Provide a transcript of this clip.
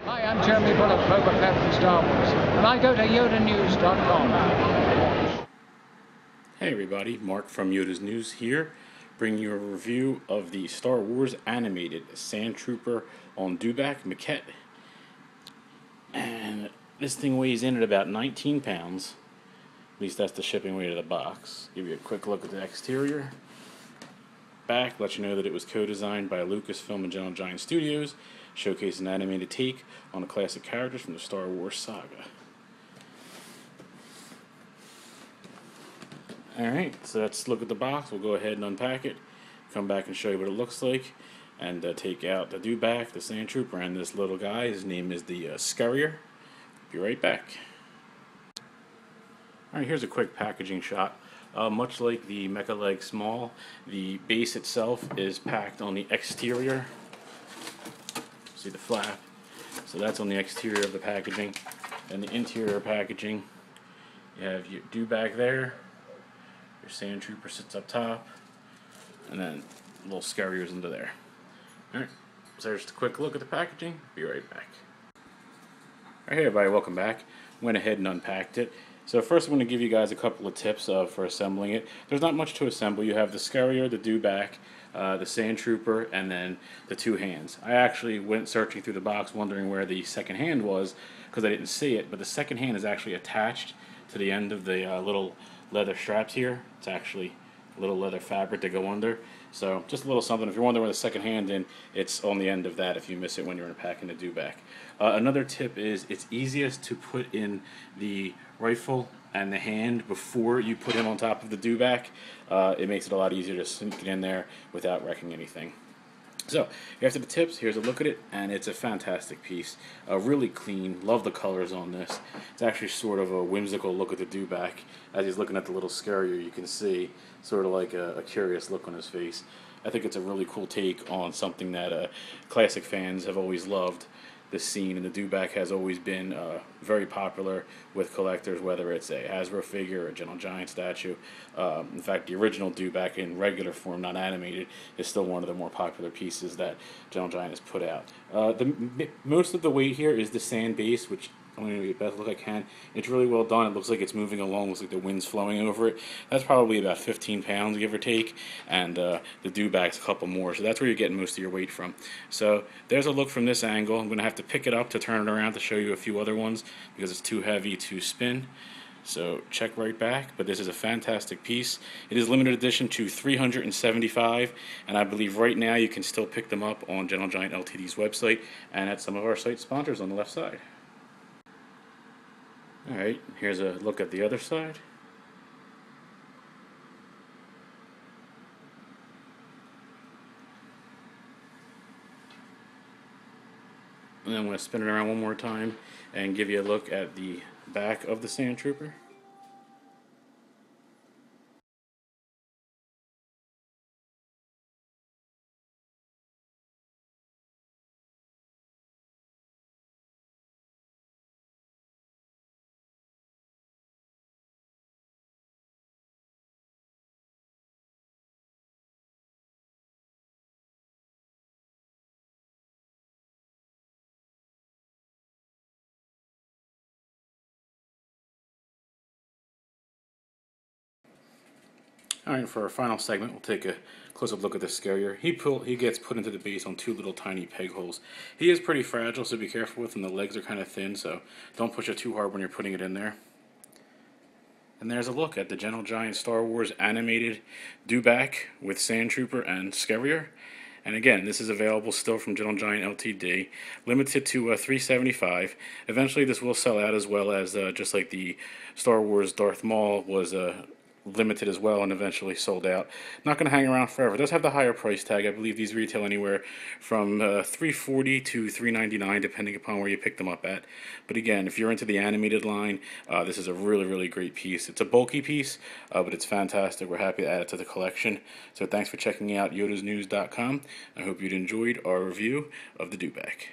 Hi, I'm Jeremy Bullock, Boba Fett from Star Wars, and I go to yodanews.com. Hey everybody, Mark from Yoda's News here, bringing you a review of the Star Wars animated Sandtrooper on Dewback, Maquette. And this thing weighs in at about 19 pounds. At least that's the shipping weight of the box. Give you a quick look at the exterior. Back, let you know that it was co-designed by Lucasfilm and Gentle Giant Studios, showcasing an animated take on the classic characters from the Star Wars saga. Alright, so let's look at the box. We'll go ahead and unpack it, come back and show you what it looks like, and take out the Dewback, the Sandtrooper, and this little guy. His name is the Scurrier. Be right back. Alright, here's a quick packaging shot. Much like the Mecha Leg Small, the base itself is packed on the exterior. See the flap? So that's on the exterior of the packaging. And the interior packaging, you have your Dewback there. Your Sandtrooper sits up top, and then little Scurriers into there. Alright, so there's just a quick look at the packaging. Be right back. Alright, hey everybody, welcome back. Went ahead and unpacked it. So first I'm going to give you guys a couple of tips for assembling it. There's not much to assemble. You have the Scurrier, the Dewback, the Sandtrooper, and then the two hands. I actually went searching through the box wondering where the second hand was because I didn't see it, but the second hand is actually attached to the end of the little leather straps here. It's actually a little leather fabric to go under. So just a little something. If you're wondering where the second hand in, it's on the end of that if you miss it when you're unpacking the Dewback. Another tip is it's easiest to put in the rifle and the hand before you put him on top of the Dewback. It makes it a lot easier to sneak it in there without wrecking anything. So, after the tips, here's a look at it, and it's a fantastic piece. Really clean, love the colors on this. It's actually sort of a whimsical look at the Dewback. As he's looking at the little Scurrier, you can see sort of like a curious look on his face. I think it's a really cool take on something that classic fans have always loved. This scene, and the Dewback has always been very popular with collectors, whether it's a Hasbro figure or a Gentle Giant statue. In fact, the original Dewback in regular form, not animated, is still one of the more popular pieces that Gentle Giant has put out. Most of the weight here is the sand base, which I'm going to give you the best look I can. It's really well done. It looks like it's moving along. Looks like the wind's flowing over it. That's probably about 15 pounds, give or take. And the Dewback's a couple more. So that's where you're getting most of your weight from. So there's a look from this angle. I'm going to have to pick it up to turn it around to show you a few other ones because it's too heavy to spin. So check right back, but this is a fantastic piece. It is limited edition to 375, and I believe right now you can still pick them up on Gentle Giant Ltd's website and at some of our site sponsors on the left side. Alright, here's a look at the other side. And then I'm going to spin it around one more time and give you a look at the back of the Sandtrooper. Alright, for our final segment, we'll take a close-up look at the Scurrier. He gets put into the base on two little tiny peg holes. He is pretty fragile, so be careful with him. The legs are kind of thin, so don't push it too hard when you're putting it in there. And there's a look at the Gentle Giant Star Wars animated Dewback with Sandtrooper and Scurrier. And again, this is available still from Gentle Giant Ltd, limited to 375. Eventually this will sell out, as well as just like the Star Wars Darth Maul was limited as well and eventually sold out. Not going to hang around forever. It does have the higher price tag. I believe these retail anywhere from $340 to $399 depending upon where you pick them up at. But again, if you're into the animated line, this is a really great piece. It's a bulky piece, but it's fantastic. We're happy to add it to the collection. So thanks for checking out yodasnews.com. I hope you'd enjoyed our review of the Dewback.